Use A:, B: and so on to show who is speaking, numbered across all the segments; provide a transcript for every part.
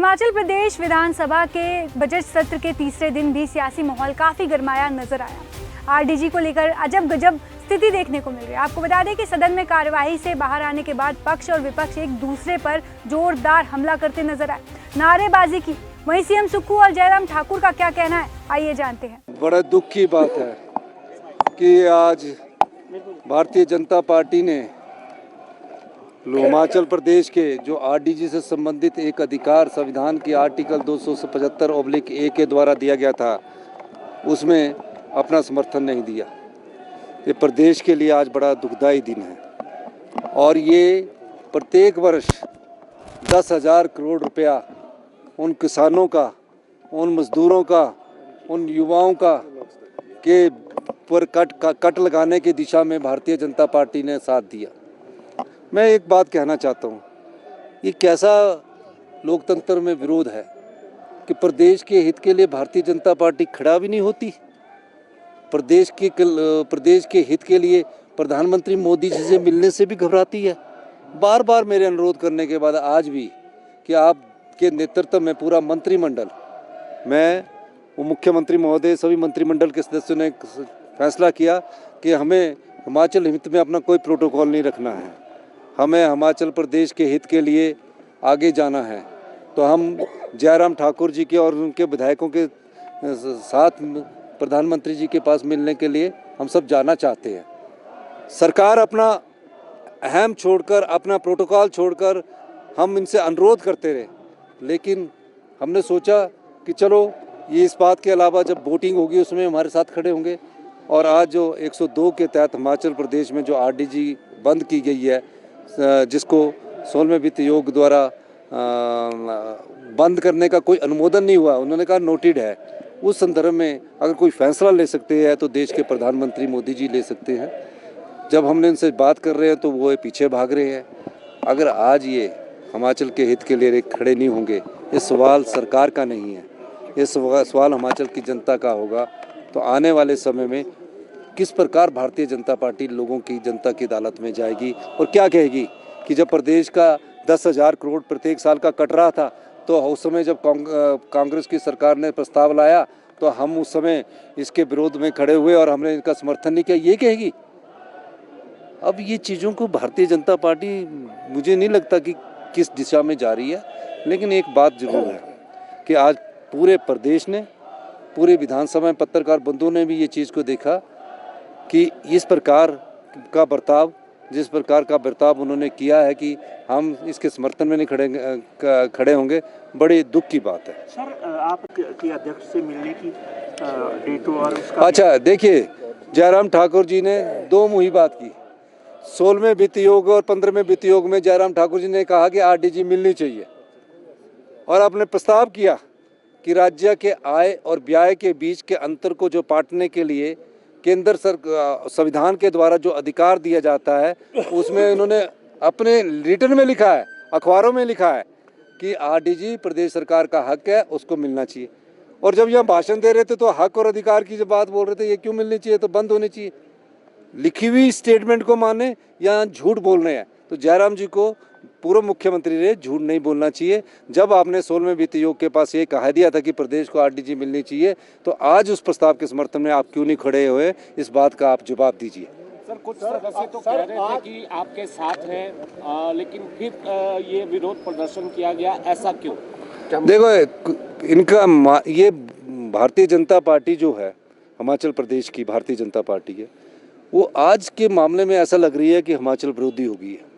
A: हिमाचल प्रदेश विधानसभा के बजट सत्र के तीसरे दिन भी सियासी माहौल काफ़ी गरमाया नजर आया। आरडीजी को लेकर अजब गजब स्थिति देखने को मिल रही है। आपको बता दें कि सदन में कार्यवाही से बाहर आने के बाद पक्ष और विपक्ष एक दूसरे पर जोरदार हमला करते नजर आए, नारेबाजी की। वहीं सीएम सुक्खू और जयराम ठाकुर का क्या कहना है, आइए जानते हैं।
B: बड़ा दुख की बात है कि आज भारतीय जनता पार्टी ने हिमाचल प्रदेश के जो आरडीजी से संबंधित एक अधिकार संविधान की आर्टिकल 275/A के द्वारा दिया गया था, उसमें अपना समर्थन नहीं दिया। ये प्रदेश के लिए आज बड़ा दुखदाई दिन है और ये प्रत्येक वर्ष 10,000 करोड़ रुपया उन किसानों का, उन मजदूरों का, उन युवाओं का के पर कट लगाने की दिशा में भारतीय जनता पार्टी ने साथ दिया। मैं एक बात कहना चाहता हूँ, ये कैसा लोकतंत्र में विरोध है कि प्रदेश के हित के लिए भारतीय जनता पार्टी खड़ा भी नहीं होती। प्रदेश के हित के लिए प्रधानमंत्री मोदी जी से मिलने से भी घबराती है। बार बार मेरे अनुरोध करने के बाद आज भी कि आपके नेतृत्व में पूरा मंत्रिमंडल, मैं वो मुख्यमंत्री महोदय, सभी मंत्रिमंडल के सदस्यों ने फैसला किया कि हमें हिमाचल हित में अपना कोई प्रोटोकॉल नहीं रखना है, हमें हिमाचल प्रदेश के हित के लिए आगे जाना है। तो हम जयराम ठाकुर जी के और उनके विधायकों के साथ प्रधानमंत्री जी के पास मिलने के लिए हम सब जाना चाहते हैं। सरकार अपना अहम छोड़कर, अपना प्रोटोकॉल छोड़कर हम इनसे अनुरोध करते रहे, लेकिन हमने सोचा कि चलो ये इस बात के अलावा जब वोटिंग होगी उसमें हमारे साथ खड़े होंगे। और आज जो 102 के तहत हिमाचल प्रदेश में जो आरडीजी बंद की गई है, जिसको 16वें वित्त आयोग द्वारा बंद करने का कोई अनुमोदन नहीं हुआ, उन्होंने कहा नोटेड है। उस संदर्भ में अगर कोई फैसला ले सकते हैं तो देश के प्रधानमंत्री मोदी जी ले सकते हैं। जब हमने इनसे बात कर रहे हैं तो वो पीछे भाग रहे हैं। अगर आज ये हिमाचल के हित के लिए खड़े नहीं होंगे, ये सवाल सरकार का नहीं है, ये सवाल हिमाचल की जनता का होगा। तो आने वाले समय में किस प्रकार भारतीय जनता पार्टी लोगों की, जनता की अदालत में जाएगी और क्या कहेगी कि जब प्रदेश का 10,000 करोड़ प्रत्येक साल का कट रहा था, तो उस समय जब कांग्रेस की सरकार ने प्रस्ताव लाया तो हम उस समय इसके विरोध में खड़े हुए और हमने इनका समर्थन नहीं किया, ये कहेगी। अब ये चीज़ों को भारतीय जनता पार्टी, मुझे नहीं लगता कि किस दिशा में जा रही है। लेकिन एक बात जरूर है कि आज पूरे प्रदेश ने, पूरे विधानसभा में पत्रकार बंधुओं ने भी ये चीज़ को देखा कि इस प्रकार का बर्ताव, जिस प्रकार का बर्ताव उन्होंने किया है कि हम इसके समर्थन में नहीं खड़े होंगे, बड़े दुख की बात है।
C: सर, आपके अध्यक्ष से मिलने की डेट और उसका,
B: अच्छा देखिए, जयराम ठाकुर जी ने दो मुही बात की। 16वें वित्त आयोग और 15वें वित्त आयोग में जयराम ठाकुर जी ने कहा कि आरडीजी मिलनी चाहिए और आपने प्रस्ताव किया कि राज्य के आय और व्यय के बीच के अंतर को जो पाटने के लिए केंद्र संविधान के द्वारा जो अधिकार दिया जाता है, उसमें इन्होंने अपने रिटर्न में लिखा है, अखबारों में लिखा है कि आरडीजी प्रदेश सरकार का हक है, उसको मिलना चाहिए। और जब यहाँ भाषण दे रहे थे तो हक और अधिकार की जब बात बोल रहे थे, ये क्यों मिलनी चाहिए, तो बंद होनी चाहिए। लिखी हुई स्टेटमेंट को माने या झूठ बोल रहे हैं। तो जयराम जी को, पूर्व मुख्यमंत्री ने, झूठ नहीं बोलना चाहिए। जब आपने 16वें वित्त आयोग के पास ये कहा दिया था कि प्रदेश को आरडीजी मिलनी चाहिए, तो आज उस प्रस्ताव के समर्थन में आप क्यों नहीं खड़े हुए, इस बात का आप जवाब दीजिए।
D: सर, कुछ सदस्य तो कह रहे थे कि आपके साथ हैं, लेकिन फिर ये विरोध प्रदर्शन किया गया, ऐसा क्यों?
B: देखो, इनका ये भारतीय जनता पार्टी जो है, हिमाचल प्रदेश की भारतीय जनता पार्टी है, वो आज के मामले में ऐसा लग रही है कि हिमाचल विरोधी हो गई है।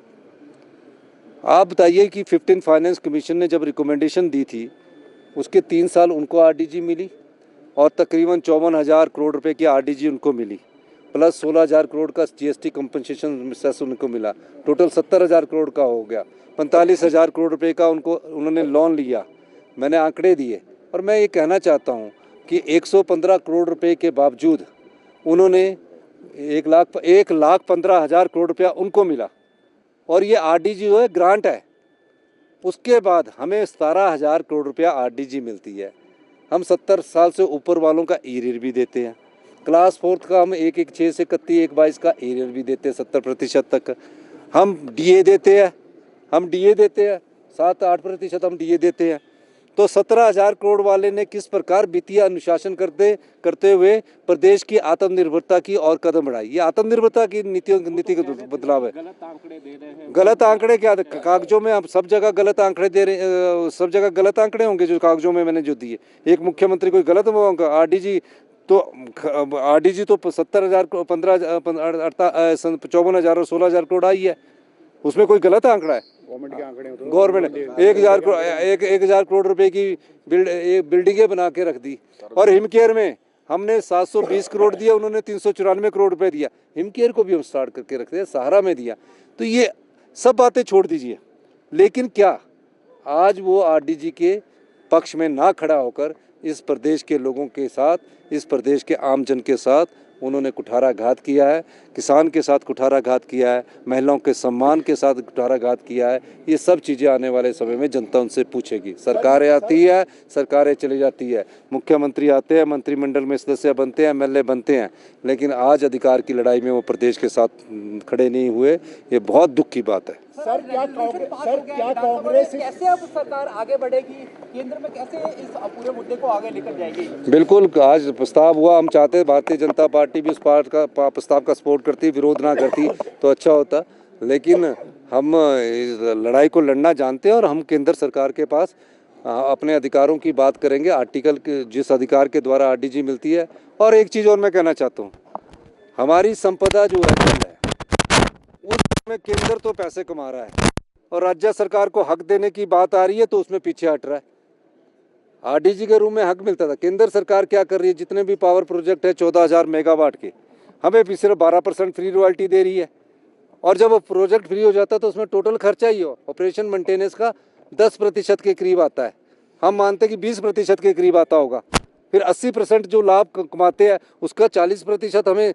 B: आप बताइए कि 15 फाइनेंस कमीशन ने जब रिकमेंडेशन दी थी, उसके 3 साल उनको आरडीजी मिली और तकरीबन 54,000 करोड़ रुपए की आरडीजी उनको मिली, प्लस 16,000 करोड़ का जीएसटी कंपनसेशन सेस उनको मिला। टोटल 70,000 करोड़ का हो गया। 45,000 करोड़ रुपए का उन्होंने लोन लिया। मैंने आंकड़े दिए और मैं ये कहना चाहता हूँ कि 115 करोड़ रुपए के बावजूद उन्होंने 1,15,000 करोड़ रुपया उनको मिला। और ये आरडीजी जो है ग्रांट है, उसके बाद हमें 17,000 करोड़ रुपया आरडीजी मिलती है। हम 70 साल से ऊपर वालों का एरियर भी देते हैं। क्लास 4 का हम 1/6 से 31/22 का एरियर भी देते हैं 70% तक। हम डीए देते हैं, 7-8% हम डीए देते हैं। तो 17,000 करोड़ वाले ने किस प्रकार वित्तीय अनुशासन करते हुए प्रदेश की आत्मनिर्भरता की और कदम बढ़ाई। ये आत्मनिर्भरता की नीति का बदलाव है।
D: गलत आंकड़े दे रहे हैं।
B: गलत आंकड़े क्या, कागजों में आप सब जगह गलत आंकड़े दे रहे, सब जगह गलत आंकड़े होंगे जो कागजों में मैंने जो दिए। एक मुख्यमंत्री कोई गलत होगा? आरडीजी तो 70,000 54,000 और 16,000 करोड़ आई है, उसमें कोई गलत आंकड़ा है? गवर्नमेंट 1,000 करोड़ रुपए की बिल्डिंगें बना के रख दी। और हिमकेयर में हमने 720 करोड़ दिया, उन्होंने 394 करोड़ रुपए दिया। हिमकेयर को भी हम स्टार्ट करके रखते हैं, सहारा में दिया। तो ये सब बातें छोड़ दीजिए, लेकिन क्या आज वो आरडीजी के पक्ष में ना खड़ा होकर इस प्रदेश के लोगों के साथ, इस प्रदेश के आम जन के साथ उन्होंने कुठाराघात किया है, किसान के साथ कुठाराघात किया है, महिलाओं के सम्मान के साथ कुठाराघात किया है। ये सब चीज़ें आने वाले समय में जनता उनसे पूछेगी। सरकारें आती है, सरकारें चली जाती है, मुख्यमंत्री आते हैं, मंत्रिमंडल में सदस्य बनते हैं, एमएलए बनते हैं, लेकिन आज अधिकार की लड़ाई में वो प्रदेश के साथ खड़े नहीं हुए। ये बहुत दुख की बात है।
E: सर क्या कांग्रेस कैसे अब सरकार आगे बढ़ेगी, केंद्र में कैसे इस पूरे मुद्दे को आगे लेकर जाएगी?
B: बिल्कुल, आज प्रस्ताव हुआ, हम चाहते हैं भारतीय जनता पार्टी भी उस प्रस्ताव का सपोर्ट करती, विरोध ना करती तो अच्छा होता, लेकिन हम इस लड़ाई को लड़ना जानते हैं और हम केंद्र सरकार के पास अपने अधिकारों की बात करेंगे, आर्टिकल के जिस अधिकार के द्वारा आरडीजी मिलती है। और एक चीज़ और मैं कहना चाहता हूँ, हमारी संपदा जो है उसमें केंद्र तो पैसे कमा रहा है और राज्य सरकार को हक देने की बात आ रही है तो उसमें पीछे हट रहा है। आरडीजी के रूप में हक मिलता था, केंद्र सरकार क्या कर रही है, जितने भी पावर प्रोजेक्ट है 14,000 मेगावाट के, हमें भी सिर्फ 12% फ्री रॉयल्टी दे रही है। और जब वो प्रोजेक्ट फ्री हो जाता है तो उसमें टोटल खर्चा ही हो ऑपरेशन मेंटेनेंस का 10% के करीब आता है। हम मानते हैं कि 20% के करीब आता होगा। फिर 80% जो लाभ कमाते हैं उसका 40% हमें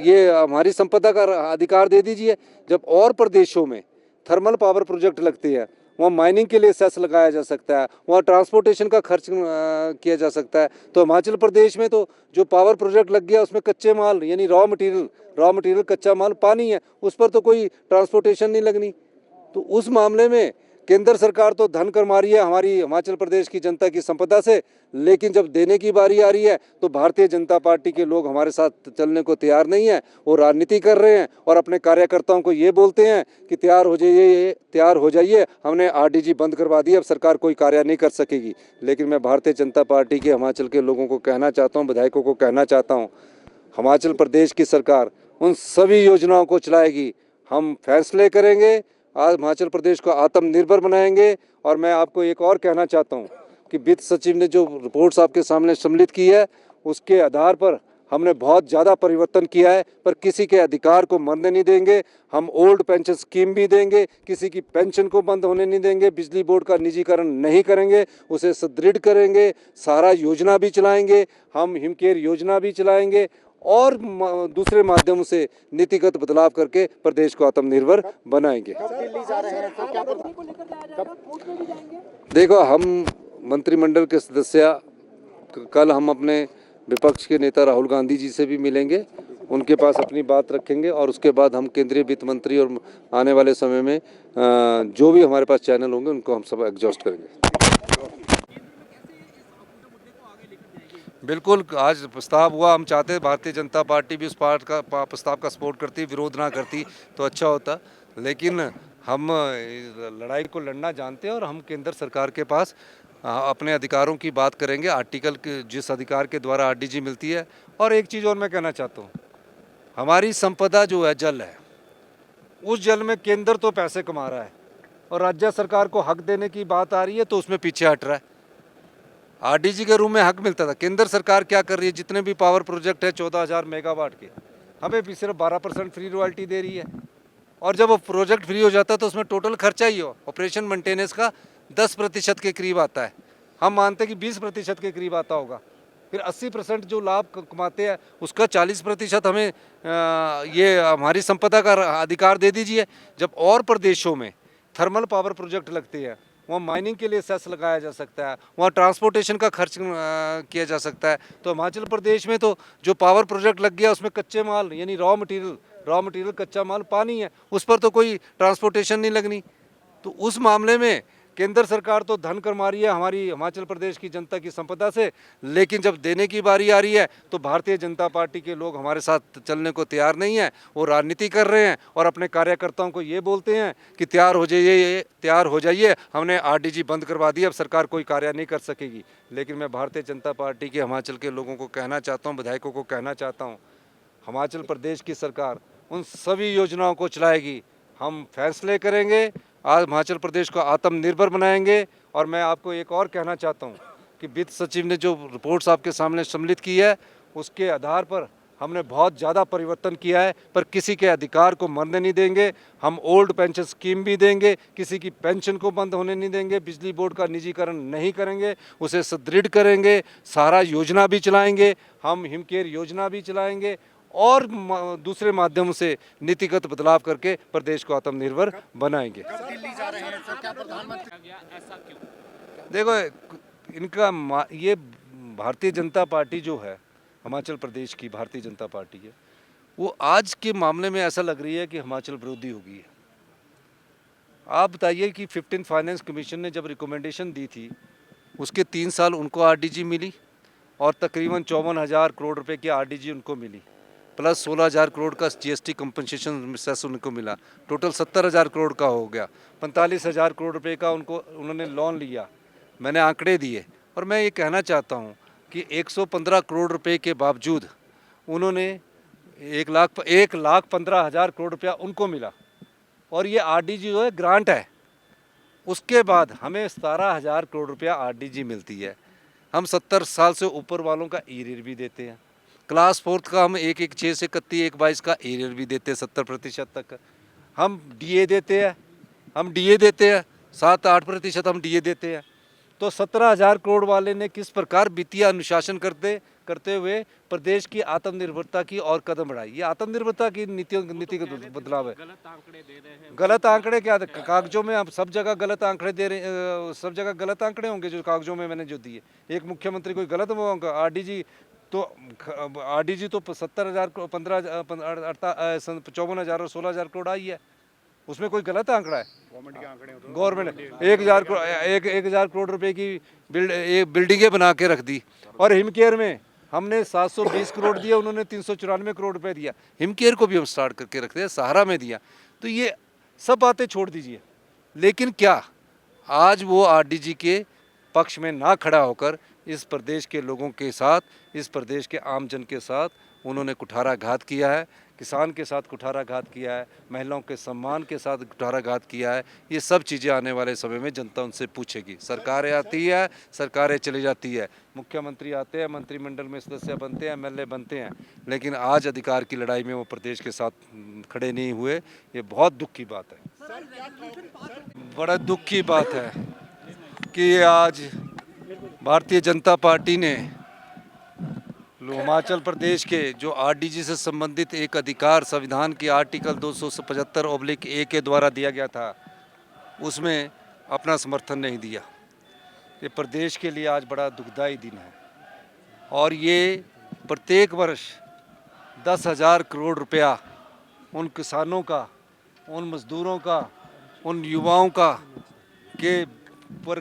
B: ये हमारी संपदा का अधिकार दे दीजिए। जब और प्रदेशों में थर्मल पावर प्रोजेक्ट लगते हैं, वहाँ माइनिंग के लिए सेस लगाया जा सकता है, वहाँ ट्रांसपोर्टेशन का खर्च किया जा सकता है। तो हिमाचल प्रदेश में तो जो पावर प्रोजेक्ट लग गया उसमें कच्चे माल यानी रॉ मटेरियल कच्चा माल पानी है, उस पर तो कोई ट्रांसपोर्टेशन नहीं लगनी। तो उस मामले में केंद्र सरकार तो धन कमा रही है हमारी हिमाचल प्रदेश की जनता की संपदा से, लेकिन जब देने की बारी आ रही है तो भारतीय जनता पार्टी के लोग हमारे साथ चलने को तैयार नहीं है। वो राजनीति कर रहे हैं और अपने कार्यकर्ताओं को ये बोलते हैं कि तैयार हो जाइए, हमने आरडीजी बंद करवा दी, अब सरकार कोई कार्य नहीं कर सकेगी। लेकिन मैं भारतीय जनता पार्टी के हिमाचल के लोगों को कहना चाहता हूँ, विधायकों को कहना चाहता हूँ, हिमाचल प्रदेश की सरकार उन सभी योजनाओं को चलाएगी। हम फैसले करेंगे, आज हिमाचल प्रदेश को आत्मनिर्भर बनाएंगे। और मैं आपको एक और कहना चाहता हूं कि वित्त सचिव ने जो रिपोर्ट्स आपके सामने सम्मिलित की है उसके आधार पर हमने बहुत ज़्यादा परिवर्तन किया है, पर किसी के अधिकार को मरने नहीं देंगे। हम ओल्ड पेंशन स्कीम भी देंगे, किसी की पेंशन को बंद होने नहीं देंगे, बिजली बोर्ड का निजीकरण नहीं करेंगे, उसे सुदृढ़ करेंगे, सहारा योजना भी चलाएंगे, हम हिमकेयर योजना भी चलाएंगे और दूसरे माध्यम से नीतिगत बदलाव करके प्रदेश को आत्मनिर्भर बनाएंगे। देखो, हम मंत्रिमंडल के सदस्य कल हम अपने विपक्ष के नेता राहुल गांधी जी से भी मिलेंगे, उनके पास अपनी बात रखेंगे और उसके बाद हम केंद्रीय वित्त मंत्री और आने वाले समय में जो भी हमारे पास चैनल होंगे उनको हम सब एग्जॉस्ट करेंगे। बिल्कुल, आज प्रस्ताव हुआ, हम चाहते हैं भारतीय जनता पार्टी भी उस प्रस्ताव का सपोर्ट करती, विरोध ना करती तो अच्छा होता, लेकिन हम लड़ाई को लड़ना जानते हैं और हम केंद्र सरकार के पास अपने अधिकारों की बात करेंगे, आर्टिकल के जिस अधिकार के द्वारा आरडीजी मिलती है। और एक चीज़ और मैं कहना चाहता हूँ, हमारी संपदा जो है जल है, उस जल में केंद्र तो पैसे कमा रहा है और राज्य सरकार को हक देने की बात आ रही है तो उसमें पीछे हट रहा है। आरडीजी के रूप में हक मिलता था, केंद्र सरकार क्या कर रही है, जितने भी पावर प्रोजेक्ट है 14,000 मेगावाट के, हमें भी सिर्फ 12% फ्री रॉयल्टी दे रही है। और जब वो प्रोजेक्ट फ्री हो जाता है तो उसमें टोटल खर्चा ही हो ऑपरेशन मेंटेनेंस का 10% के करीब आता है। हम मानते हैं कि 20% के करीब आता होगा। फिर 80% जो लाभ कमाते हैं उसका 40% हमें ये हमारी संपदा का अधिकार दे दीजिए। जब और प्रदेशों में थर्मल पावर प्रोजेक्ट लगते हैं, वहाँ माइनिंग के लिए सेस लगाया जा सकता है, वहाँ ट्रांसपोर्टेशन का खर्च किया जा सकता है। तो हिमाचल प्रदेश में तो जो पावर प्रोजेक्ट लग गया उसमें कच्चे माल यानी रॉ मटेरियल कच्चा माल पानी है, उस पर तो कोई ट्रांसपोर्टेशन नहीं लगनी। तो उस मामले में केंद्र सरकार तो धन कर मारी है हमारी हिमाचल प्रदेश की जनता की संपदा से, लेकिन जब देने की बारी आ रही है तो भारतीय जनता पार्टी के लोग हमारे साथ चलने को तैयार नहीं है। वो राजनीति कर रहे हैं और अपने कार्यकर्ताओं को ये बोलते हैं कि तैयार हो जाइए, हमने आरडीजी बंद करवा दी, अब सरकार कोई कार्य नहीं कर सकेगी। लेकिन मैं भारतीय जनता पार्टी के हिमाचल के लोगों को कहना चाहता हूँ, विधायकों को कहना चाहता हूँ, हिमाचल प्रदेश की सरकार उन सभी योजनाओं को चलाएगी। हम फैसले करेंगे, आज हिमाचल प्रदेश को आत्मनिर्भर बनाएंगे। और मैं आपको एक और कहना चाहता हूँ कि वित्त सचिव ने जो रिपोर्ट्स आपके सामने सम्मिलित की है, उसके आधार पर हमने बहुत ज़्यादा परिवर्तन किया है, पर किसी के अधिकार को मरने नहीं देंगे। हम ओल्ड पेंशन स्कीम भी देंगे, किसी की पेंशन को बंद होने नहीं देंगे, बिजली बोर्ड का निजीकरण नहीं करेंगे, उसे सुदृढ़ करेंगे, सहारा योजना भी चलाएंगे, हम हिमकेयर योजना भी चलाएंगे और दूसरे माध्यम से नीतिगत बदलाव करके प्रदेश को आत्मनिर्भर बनाएंगे।
D: ऐसा क्यों?
B: देखो, ये भारतीय जनता पार्टी जो है, हिमाचल प्रदेश की भारतीय जनता पार्टी है, वो आज के मामले में ऐसा लग रही है कि हिमाचल विरोधी हो गई है। आप बताइए कि 15 फाइनेंस कमीशन ने जब रिकमेंडेशन दी थी, उसके 3 साल उनको आरडीजी मिली और तकरीबन 54,000 करोड़ रुपए की आरडीजी उनको मिली, प्लस 16,000 करोड़ का जीएसटी कंपनसेशन सेस उनको मिला, टोटल 70,000 करोड़ का हो गया। 45,000 करोड़ रुपए का उन्होंने लोन लिया। मैंने आंकड़े दिए और मैं ये कहना चाहता हूँ कि 115 करोड़ रुपए के बावजूद उन्होंने 1,15,000 करोड़ रुपया उनको मिला। और ये आरडीजी जो है ग्रांट है। उसके बाद हमें 17,000 करोड़ रुपया आरडीजी मिलती है। हम 70 साल से ऊपर वालों का एरियर भी देते हैं। क्लास 4 का हम 1/6 से 31/22 का एरियर भी देते हैं 70% तक। हम डीए देते हैं 7-8% हम डीए देते हैं। तो 17,000 करोड़ वाले ने किस प्रकार वित्तीय अनुशासन करते हुए प्रदेश की आत्मनिर्भरता की और कदम बढ़ाई। ये आत्मनिर्भरता की नीति का बदलाव है।
D: गलत आंकड़े दे रहे हैं।
B: गलत आंकड़े क्या, कागजों में आप सब जगह गलत आंकड़े दे रहे, सब जगह गलत आंकड़े होंगे जो कागजों में मैंने जो दिए। एक मुख्यमंत्री कोई गलत होगा। आरडीजी तो 70,000 54,000 और 16,000 करोड़ आई है, उसमें कोई गलत आंकड़ा है? गवर्नमेंट 1,000 करोड़ रुपए की बिल्डिंगें बना के रख दी। और हिमकेयर में हमने 720 करोड़ दिया, उन्होंने 394 करोड़ रुपए दिया। हिमकेयर को भी हम स्टार्ट करके रखते हैं, सहारा में दिया। तो ये सब बातें छोड़ दीजिए, लेकिन क्या आज वो आरडीजी के पक्ष में ना खड़ा होकर इस प्रदेश के लोगों के साथ, इस प्रदेश के आम जन के साथ उन्होंने कुठाराघात किया है, किसान के साथ कुठाराघात किया है, महिलाओं के सम्मान के साथ कुठाराघात किया है। ये सब चीज़ें आने वाले समय में जनता उनसे पूछेगी। सरकारें आती है, सरकारें चली जाती है, मुख्यमंत्री आते हैं, मंत्रिमंडल में सदस्य बनते हैं, एमएलए बनते हैं, लेकिन आज अधिकार की लड़ाई में वो प्रदेश के साथ खड़े नहीं हुए। ये बहुत दुख की बात है, बड़ा दुख की बात है कि आज भारतीय जनता पार्टी ने हिमाचल प्रदेश के जो आरडीजी से संबंधित एक अधिकार संविधान की आर्टिकल 275/1 के द्वारा दिया गया था, उसमें अपना समर्थन नहीं दिया। ये प्रदेश के लिए आज बड़ा दुखदाई दिन है। और ये प्रत्येक वर्ष 10,000 करोड़ रुपया उन किसानों का, उन मजदूरों का, उन युवाओं का के पर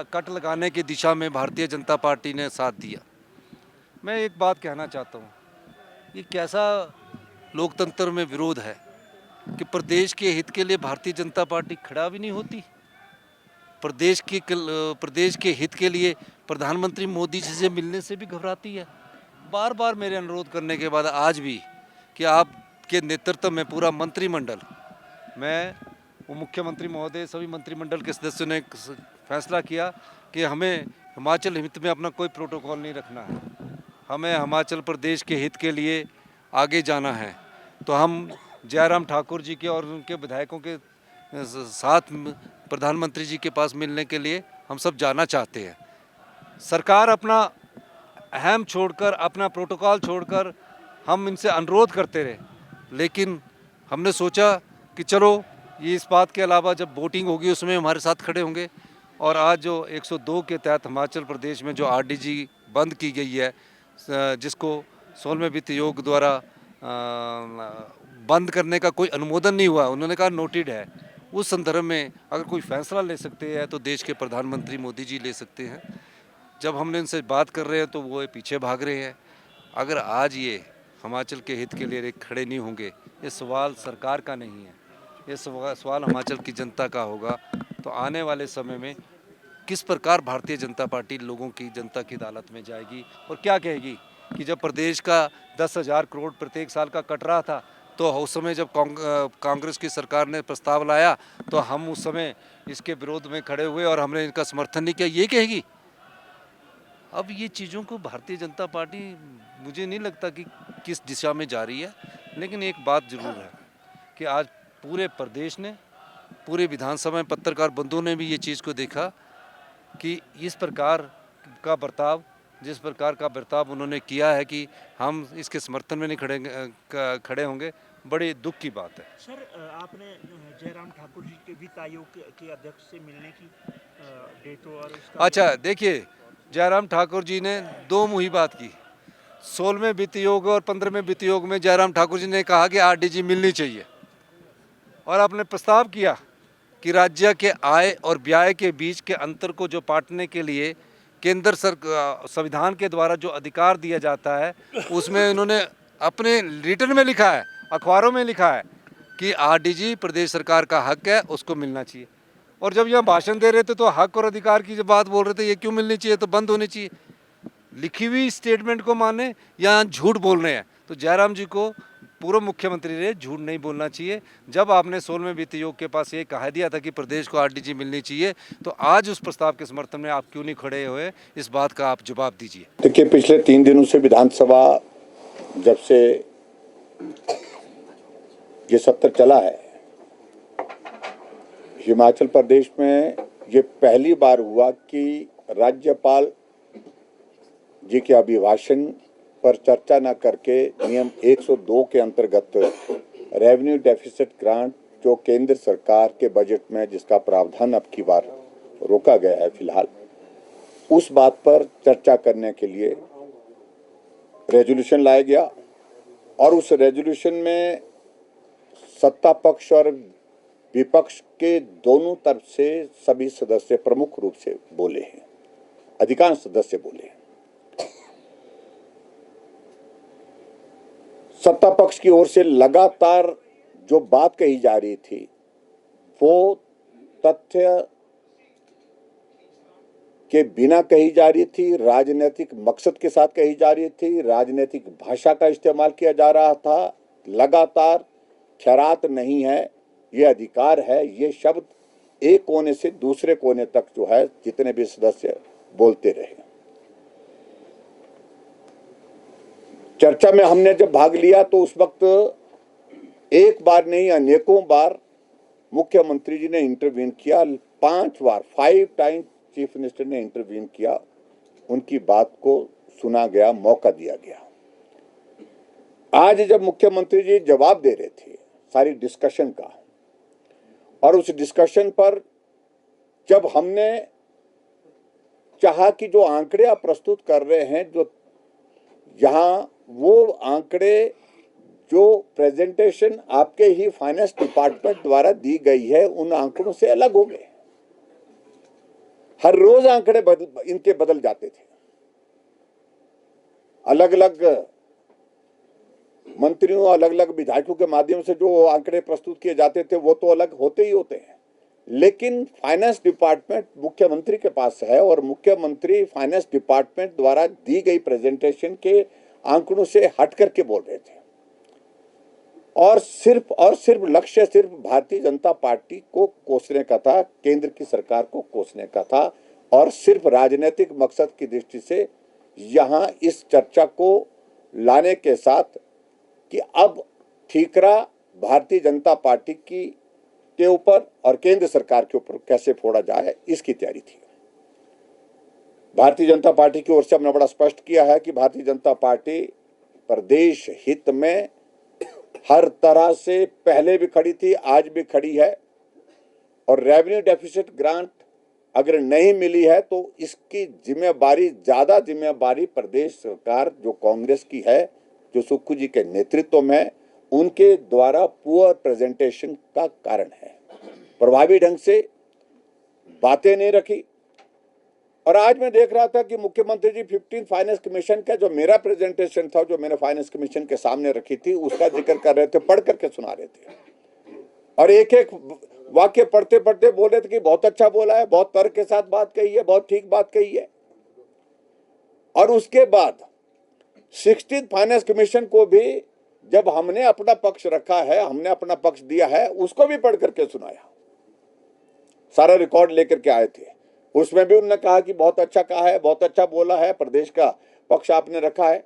B: कट लगाने की दिशा में भारतीय जनता पार्टी ने साथ दिया। मैं एक बात कहना चाहता हूँ, ये कैसा लोकतंत्र में विरोध है कि प्रदेश के हित के लिए भारतीय जनता पार्टी खड़ा भी नहीं होती। प्रदेश के हित के लिए प्रधानमंत्री मोदी जी से मिलने से भी घबराती है। बार बार मेरे अनुरोध करने के बाद आज भी कि आपके नेतृत्व में पूरा मंत्रिमंडल, मैं वो मुख्यमंत्री महोदय, सभी मंत्रिमंडल के सदस्यों ने फैसला किया कि हमें हिमाचल हित में अपना कोई प्रोटोकॉल नहीं रखना है, हमें हिमाचल प्रदेश के हित के लिए आगे जाना है। तो हम जयराम ठाकुर जी के और उनके विधायकों के साथ प्रधानमंत्री जी के पास मिलने के लिए हम सब जाना चाहते हैं। सरकार अपना अहम छोड़कर, अपना प्रोटोकॉल छोड़कर हम इनसे अनुरोध करते रहे, लेकिन हमने सोचा कि चलो ये इस बात के अलावा जब वोटिंग होगी उसमें हमारे साथ खड़े होंगे। और आज जो 102 के तहत हिमाचल प्रदेश में जो आरडीजी बंद की गई है, जिसको 16वें वित्त आयोग द्वारा बंद करने का कोई अनुमोदन नहीं हुआ, उन्होंने कहा नोटेड है, उस संदर्भ में अगर कोई फैसला ले सकते हैं तो देश के प्रधानमंत्री मोदी जी ले सकते हैं। जब हमने इनसे बात कर रहे हैं तो वो पीछे भाग रहे हैं। अगर आज ये हिमाचल के हित के लिए खड़े नहीं होंगे, ये सवाल सरकार का नहीं है, ये सवाल हिमाचल की जनता का होगा। तो आने वाले समय में किस प्रकार भारतीय जनता पार्टी लोगों की, जनता की अदालत में जाएगी और क्या कहेगी कि जब प्रदेश का 10,000 करोड़ प्रत्येक साल का कट रहा था, तो उस समय जब कांग्रेस की सरकार ने प्रस्ताव लाया तो हम उस समय इसके विरोध में खड़े हुए और हमने इनका समर्थन नहीं किया, ये कहेगी। अब ये चीज़ों को भारतीय जनता पार्टी, मुझे नहीं लगता कि किस दिशा में जा रही है। लेकिन एक बात ज़रूर है कि आज पूरे प्रदेश ने, पूरे विधानसभा में पत्रकार बंधुओं ने भी ये चीज़ को देखा कि इस प्रकार का बर्ताव, जिस प्रकार का बर्ताव उन्होंने किया है कि हम इसके समर्थन में नहीं खड़े होंगे, बड़े दुख की बात है।
C: सर, आपने जयराम ठाकुर जी के वित्त आयोग के अध्यक्ष से मिलने की डेट और उसका
B: अच्छा, देखिए, जयराम ठाकुर जी ने दो मुहिम बात की। 16वें वित्त योग और 15वें वित्त योग में जयराम ठाकुर जी ने कहा कि आरडीजी मिलनी चाहिए और आपने प्रस्ताव किया कि राज्य के आय और व्यय के बीच के अंतर को जो पाटने के लिए केंद्र संविधान के द्वारा जो अधिकार दिया जाता है, उसमें उन्होंने अपने रिटर्न में लिखा है, अखबारों में लिखा है कि आरडीजी प्रदेश सरकार का हक है, उसको मिलना चाहिए। और जब यहाँ भाषण दे रहे थे तो हक और अधिकार की जब बात बोल रहे थे, ये क्यों मिलनी चाहिए, तो बंद होनी चाहिए। लिखी हुई स्टेटमेंट को माने या झूठ बोल रहे हैं। तो जयराम जी को, पूर्व मुख्यमंत्री ने, झूठ नहीं बोलना चाहिए। जब आपने 16वें वित्त आयोग के पास ये कहा दिया था कि प्रदेश को आरडीजी मिलनी चाहिए, तो आज उस प्रस्ताव के समर्थन में आप क्यों नहीं खड़े हुए, इस बात का आप जवाब दीजिए।
F: देखिए, पिछले 3 दिनों से विधानसभा जब से ये सत्र चला है, हिमाचल प्रदेश में ये पहली बार हुआ कि राज्यपाल जी के अभिभाषण पर चर्चा न करके नियम 102 के अंतर्गत रेवेन्यू डेफिसिट ग्रांट जो केंद्र सरकार के बजट में जिसका प्रावधान अब की बार रोका गया है फिलहाल, उस बात पर चर्चा करने के लिए रेजोल्यूशन लाया गया और उस रेजोल्यूशन में सत्ता पक्ष और विपक्ष के दोनों तरफ से सभी सदस्य प्रमुख रूप से बोले हैं, अधिकांश सदस्य बोले हैं। सत्ता पक्ष की ओर से लगातार जो बात कही जा रही थी वो तथ्य के बिना कही जा रही थी, राजनीतिक मकसद के साथ कही जा रही थी, राजनीतिक भाषा का इस्तेमाल किया जा रहा था। लगातार खैरात नहीं है, ये अधिकार है, ये शब्द एक कोने से दूसरे कोने तक जो है जितने भी सदस्य बोलते रहे। चर्चा में हमने जब भाग लिया तो उस वक्त एक बार नहीं अनेकों बार मुख्यमंत्री जी ने इंटरवीन किया। 5 बार, 5 टाइम्स चीफ मिनिस्टर ने इंटरवीन किया, उनकी बात को सुना गया, मौका दिया गया। आज जब मुख्यमंत्री जी जवाब दे रहे थे सारी डिस्कशन का, और उस डिस्कशन पर जब हमने चाहा कि जो आंकड़े आप प्रस्तुत कर रहे हैं, जो यहाँ वो आंकड़े जो प्रेजेंटेशन आपके ही फाइनेंस डिपार्टमेंट द्वारा दी गई है, उन आंकड़ों से अलग हो गए। हर रोज आंकड़े इनके बदल जाते थे। अलग अलग मंत्रियों, अलग अलग विधायकों के माध्यम से जो आंकड़े प्रस्तुत किए जाते थे वो तो अलग होते ही होते हैं, लेकिन फाइनेंस डिपार्टमेंट मुख्यमंत्री के पास है और मुख्यमंत्री फाइनेंस डिपार्टमेंट द्वारा दी गई प्रेजेंटेशन के आंकड़ों से हट करके बोल रहे थे और सिर्फ लक्ष्य सिर्फ भारतीय जनता पार्टी को कोसने का था, केंद्र की सरकार को कोसने का था और सिर्फ राजनीतिक मकसद की दृष्टि से यहाँ इस चर्चा को लाने के साथ कि अब ठीकरा भारतीय जनता पार्टी के ऊपर और केंद्र सरकार के ऊपर कैसे फोड़ा जाए, इसकी तैयारी थी। भारतीय जनता पार्टी की ओर से हमने बड़ा स्पष्ट किया है कि भारतीय जनता पार्टी प्रदेश हित में हर तरह से पहले भी खड़ी थी, आज भी खड़ी है और रेवेन्यू डेफिसिट ग्रांट अगर नहीं मिली है तो इसकी जिम्मेदारी, ज्यादा जिम्मेदारी प्रदेश सरकार जो कांग्रेस की है, जो सुक्खू जी के नेतृत्व में, उनके द्वारा पुअर प्रेजेंटेशन का कारण है। प्रभावी ढंग से बातें नहीं रखी। और आज मैं देख रहा था कि मुख्यमंत्री जी 15 फाइनेंस कमीशन का जो मेरा प्रेजेंटेशन था, जो मैंने फाइनेंस कमीशन के सामने रखी थी, उसका जिक्र कर रहे थे, पढ़ करके सुना रहे थे, और एक एक वाक्य पढ़ते पढ़ते बोल रहे थे कि बहुत अच्छा बोला है, बहुत तर्क के साथ बात कही है, बहुत ठीक बात कही है। और उसके बाद 16th फाइनेंस कमीशन को भी जब हमने अपना पक्ष रखा है, हमने अपना पक्ष दिया है, उसको भी पढ़ करके सुनाया, सारा रिकॉर्ड लेकर के आए थे। उसमें भी उन्होंने कहा कि बहुत अच्छा कहा है, बहुत अच्छा बोला है, प्रदेश का पक्ष आपने रखा है।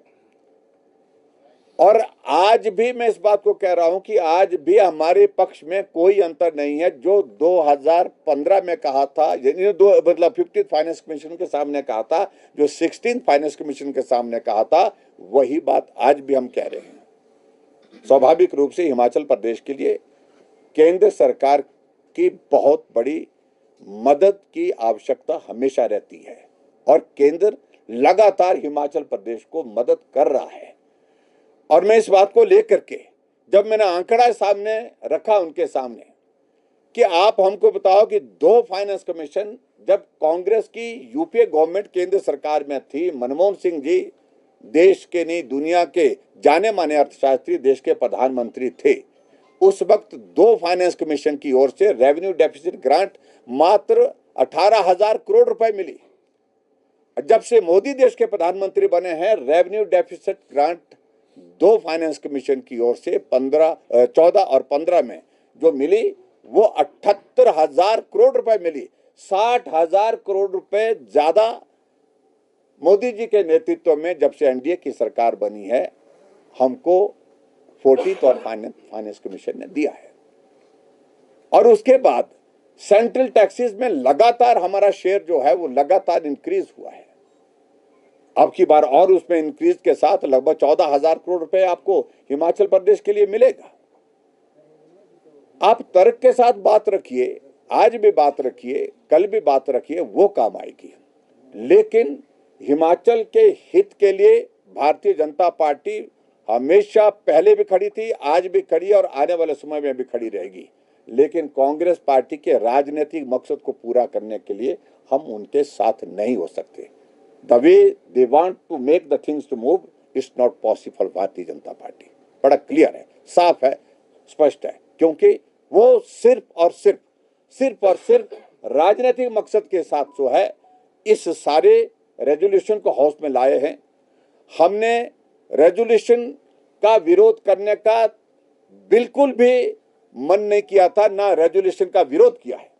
F: और आज भी मैं इस बात को कह रहा हूं कि आज भी हमारे पक्ष में कोई अंतर नहीं है। जो 2015 में कहा था, मतलब 15th फाइनेंस कमीशन के सामने कहा था, जो 16th फाइनेंस कमीशन के सामने कहा था, वही बात आज भी हम कह रहे हैं। स्वाभाविक रूप से हिमाचल प्रदेश के लिए केंद्र सरकार की बहुत बड़ी मदद की आवश्यकता हमेशा रहती है, और केंद्र लगातार हिमाचल प्रदेश को मदद कर रहा है। और मैं इस बात को लेकर के जब मैंने आंकड़ा सामने रखा उनके सामने कि आप हमको बताओ कि 2 फाइनेंस कमीशन, जब कांग्रेस की यूपीए गवर्नमेंट केंद्र सरकार में थी, मनमोहन सिंह जी देश के नहीं दुनिया के जाने माने अर्थशास्त्री, देश के प्रधानमंत्री थे, उस वक्त 2 फाइनेंस कमीशन की ओर से रेवेन्यू डेफिसिट ग्रांट मात्र 18,000 करोड़ रुपए मिली। जब से मोदी देश के प्रधानमंत्री बने हैं, revenue deficit grant 2 finance commission की ओर से 14 और 15 में जो मिली वो 78,000 करोड़ रुपए मिली। 60,000 करोड़ रुपए ज्यादा मोदी जी के नेतृत्व में जब से एनडीए की सरकार बनी है, हमको 14th और फाइनेंस कमीशन ने दिया है। और उसके बाद सेंट्रल टैक्सेस में लगातार हमारा शेयर जो है वो लगातार इंक्रीज हुआ है। अब की बार और उसमें इंक्रीज के साथ लगभग 14,000 करोड़ रुपए आपको हिमाचल प्रदेश के लिए मिलेगा। आप तर्क के साथ बात रखिए, आज भी बात रखिए, कल भी बात रखिए, वो काम आएगी। लेकिन हिमाचल के हित के लिए भारतीय जनता पार्टी हमेशा पहले भी खड़ी थी, आज भी खड़ी है और आने वाले समय में भी खड़ी रहेगी। लेकिन कांग्रेस पार्टी के राजनीतिक मकसद को पूरा करने के लिए हम उनके साथ नहीं हो सकते। The way they want to make the things to move is not possible. Bharatiya Janata party बड़ा क्लियर है, साफ है, स्पष्ट है, क्योंकि वो सिर्फ और सिर्फ राजनीतिक मकसद के साथ जो है इस सारे रेजोल्यूशन को हाउस में लाए हैं। हमने रेजोल्यूशन का विरोध करने का बिल्कुल भी मन नहीं किया था, ना रेजोल्यूशन का विरोध किया है।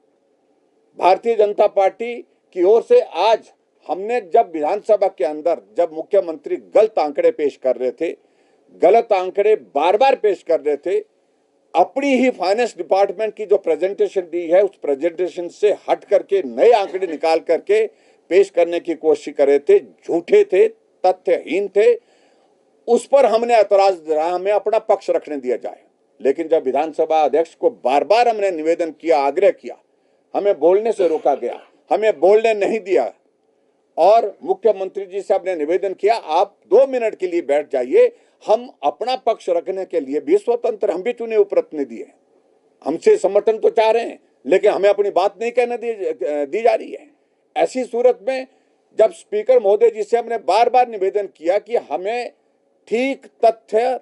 F: भारतीय जनता पार्टी की ओर से आज हमने जब विधानसभा के अंदर जब मुख्यमंत्री गलत आंकड़े पेश कर रहे थे, गलत आंकड़े बार बार पेश कर रहे थे, अपनी ही फाइनेंस डिपार्टमेंट की जो प्रेजेंटेशन दी है उस प्रेजेंटेशन से हट करके नए आंकड़े निकाल करके पेश करने की कोशिश कर रहे थे, झूठे थे, तथ्यहीन थे, उस पर हमने ऐतराज दिया, हमें अपना पक्ष रखने दिया जाए। लेकिन जब विधानसभा अध्यक्ष को बार बार हमने निवेदन किया, आग्रह किया, हमें बोलने से रोका गया, हमें बोलने नहीं दिया, और मुख्यमंत्री जी से हमने निवेदन किया आप 2 मिनट के लिए बैठ जाइए, हम अपना पक्ष रखने के लिए भी स्वतंत्र, हम भी चुने हुए प्रतिनिधि हैं, हमसे समर्थन तो चाह रहे हैं लेकिन हमें अपनी बात नहीं कहने दी जा रही है। ऐसी सूरत में जब स्पीकर महोदय जी से हमने बार बार निवेदन किया कि हमें ठीक तथ्य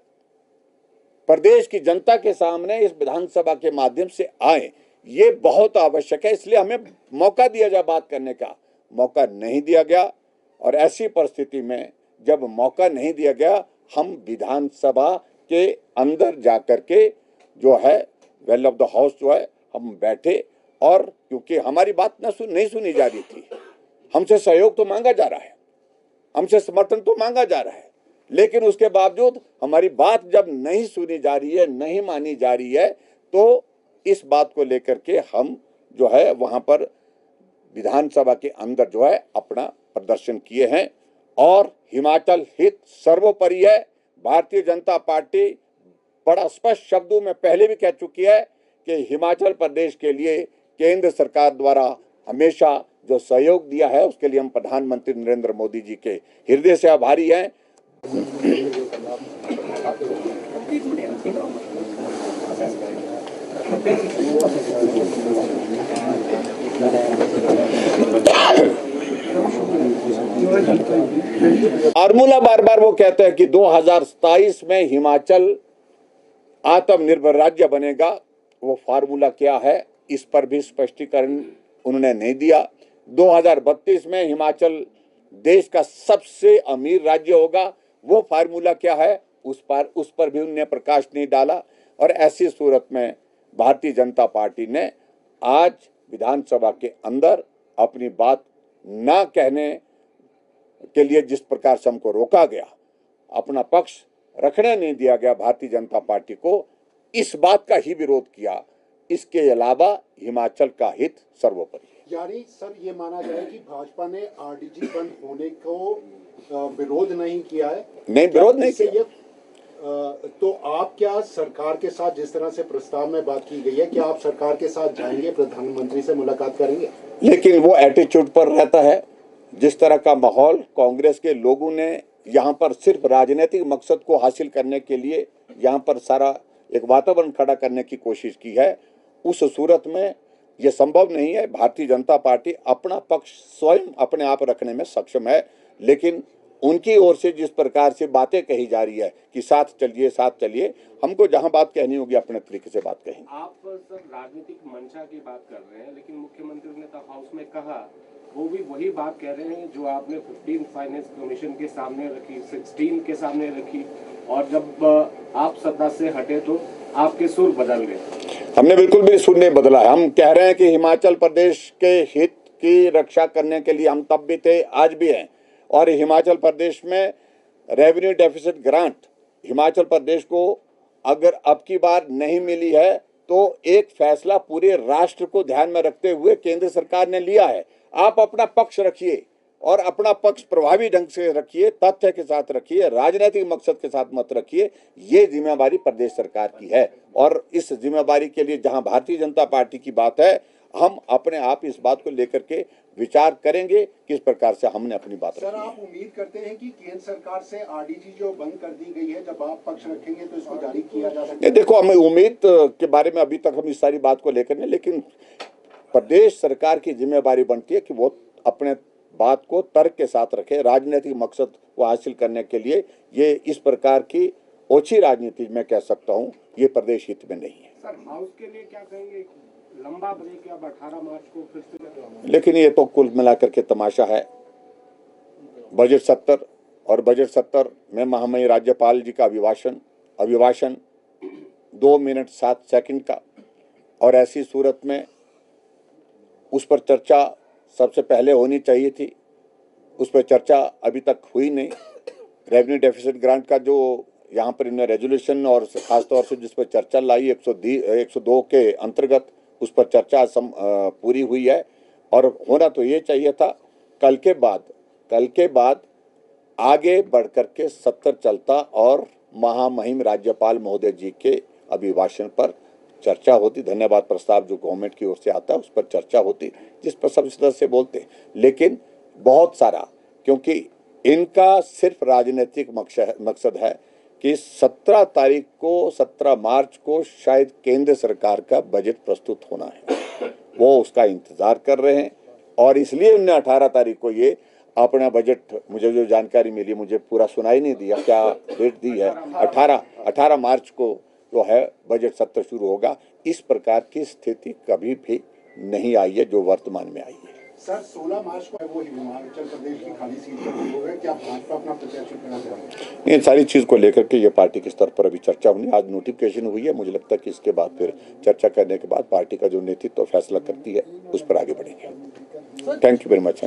F: प्रदेश की जनता के सामने इस विधानसभा के माध्यम से आए, ये बहुत आवश्यक है, इसलिए हमें मौका दिया जाए बात करने का, मौका नहीं दिया गया। और ऐसी परिस्थिति में जब मौका नहीं दिया गया, हम विधानसभा के अंदर जाकर के जो है वेल ऑफ द हाउस जो है हम बैठे, और क्योंकि हमारी बात नहीं सुनी जा रही थी, हमसे सहयोग तो मांगा जा रहा है, हमसे समर्थन तो मांगा जा रहा है, लेकिन उसके बावजूद हमारी बात जब नहीं सुनी जा रही है, नहीं मानी जा रही है, तो इस बात को लेकर के हम जो है वहां पर विधानसभा के अंदर जो है अपना प्रदर्शन किए हैं। और हिमाचल हित सर्वोपरि है। भारतीय जनता पार्टी बड़ा स्पष्ट शब्दों में पहले भी कह चुकी है कि हिमाचल प्रदेश के लिए केंद्र सरकार द्वारा हमेशा जो सहयोग दिया है उसके लिए हम प्रधानमंत्री नरेंद्र मोदी जी के हृदय से आभारी हैं। फार्मूला बार बार वो कहते हैं कि 2027 में हिमाचल आत्मनिर्भर राज्य बनेगा। वो फार्मूला क्या है, इस पर भी स्पष्टीकरण उन्होंने नहीं दिया। 2032 में हिमाचल देश का सबसे अमीर राज्य होगा, वो फार्मूला क्या है, उस पर भी उन्होंने प्रकाश नहीं डाला। और ऐसी सूरत में भारतीय जनता पार्टी ने आज विधानसभा के अंदर अपनी बात ना कहने के लिए जिस प्रकार से हमको रोका गया, अपना पक्ष रखने नहीं दिया गया भारतीय जनता पार्टी को, इस बात का ही विरोध किया। इसके अलावा हिमाचल का हित सर्वोपरि है।
G: यानी सर ये माना जाए कि भाजपा ने आरडीजी बंद होने को विरोध नहीं किया है?
F: नहीं, विरोध नहीं किया।
G: तो आप क्या सरकार के साथ, जिस तरह से प्रस्ताव में बात की गई है, क्या आप सरकार के साथ जाएंगे, प्रधानमंत्री से मुलाकात करेंगे?
F: लेकिन वो एटीट्यूड पर रहता है। जिस तरह का माहौल कांग्रेस के लोगों ने यहाँ पर सिर्फ राजनीतिक मकसद को हासिल करने के लिए यहाँ पर सारा एक वातावरण खड़ा करने की कोशिश की है, उस सूरत में ये संभव नहीं है। भारतीय जनता पार्टी अपना पक्ष स्वयं अपने आप रखने में सक्षम है, लेकिन उनकी ओर से जिस प्रकार से बातें कही जा रही है कि साथ चलिए, हमको जहां बात कहनी होगी अपने तरीके से बात कहेंगे।
D: आप सर राजनीतिक मंशा की बात कर रहे हैं, लेकिन मुख्यमंत्री ने तो हाउस में कहा, वो भी वही बात कह रहे हैं जो आपने 15 फाइनेंस कमीशन के सामने रखी, 16 के सामने रखी, और जब आप सत्ता से हटे तो आपके सुर बदल गए।
F: हमने बिल्कुल भी सुर नहीं बदला है। हम कह रहे हैं कि हिमाचल प्रदेश के हित की रक्षा करने के लिए हम तब भी थे, आज भी हैं। और हिमाचल प्रदेश में revenue deficit grant Himachal Pradesh को अगर अब की बार नहीं मिली है तो एक फैसला पूरे राष्ट्र को ध्यान में रखते हुए केंद्र सरकार ने लिया है। आप अपना पक्ष रखिए और अपना पक्ष प्रभावी ढंग से रखिए, तथ्य के साथ रखिए, राजनीतिक मकसद के साथ मत रखिए। ये जिम्मेवारी प्रदेश सरकार की है और इस जिम्मेवारी के लिए जहां भारतीय जनता पार्टी की बात है, हम अपने आप इस बात को लेकर के विचार करेंगे किस प्रकार से हमने अपनी बात
G: सर, आप उम्मीद करते हैं कि केंद्र सरकार से आरडीजी जो बंद कर दी गई है, जब आप पक्ष रखेंगे तो इसको जारी किया जा सकता है?
F: देखो, हमें उम्मीद के बारे में अभी तक हम इस सारी बात को लेकर नहीं, लेकिन प्रदेश सरकार की जिम्मेवारी बनती है कि वो अपने बात को तर्क के साथ रखे। राजनीतिक मकसद को हासिल करने के लिए ये इस प्रकार की ओछी राजनीति मैं कह सकता हूँ, ये प्रदेश हित में नहीं है।
D: सर हाउस के लिए क्या कहेंगे, लंबा ब्रेक या 18 मार्च को फिर से?
F: लेकिन ये तो कुल मिलाकर के तमाशा है। बजट 70 और बजट 70 में महामहिम राज्यपाल जी का अभिभाषण 2 मिनट 7 सेकंड का, और ऐसी सूरत में उस पर चर्चा सबसे पहले होनी चाहिए थी। उस पर चर्चा अभी तक हुई नहीं। रेवेन्यू डेफिसिट ग्रांट का जो यहाँ पर इन्होंने रेजोल्यूशन और खासतौर से जिस पर चर्चा लाई 102 के अंतर्गत, उस पर चर्चा पूरी हुई है और होना तो ये चाहिए था। कल के बाद आगे बढ़ कर के 70 चलता और महामहिम राज्यपाल महोदय जी के अभिभाषण पर चर्चा होती। धन्यवाद प्रस्ताव जो गवर्नमेंट की ओर से आता है उस पर चर्चा होती, जिस पर सब सदस्य बोलते। लेकिन बहुत सारा, क्योंकि इनका सिर्फ राजनीतिक मकसद है कि 17 मार्च को शायद केंद्र सरकार का बजट प्रस्तुत होना है, वो उसका इंतजार कर रहे हैं और इसलिए उन्होंने 18 तारीख को ये अपना बजट, मुझे जो जानकारी मिली, मुझे पूरा सुनाई नहीं दिया क्या डेट दी है, 18 मार्च को जो है बजट सत्र शुरू होगा। इस प्रकार की स्थिति कभी भी नहीं आई है जो वर्तमान में आई है।
G: सर 16 मार्च को वो हिमाचल प्रदेश की खाली सीट पर होगा, क्या भाजपा अपना प्रत्याशी करना चाहेंगे?
F: इन सारी चीज को लेकर के ये पार्टी के स्तर पर अभी चर्चा होनी, आज नोटिफिकेशन हुई है। मुझे लगता है कि इसके बाद फिर चर्चा करने के बाद पार्टी का जो नेतृत्व फैसला करती है उस पर आगे बढ़ेंगे। Thank you very much.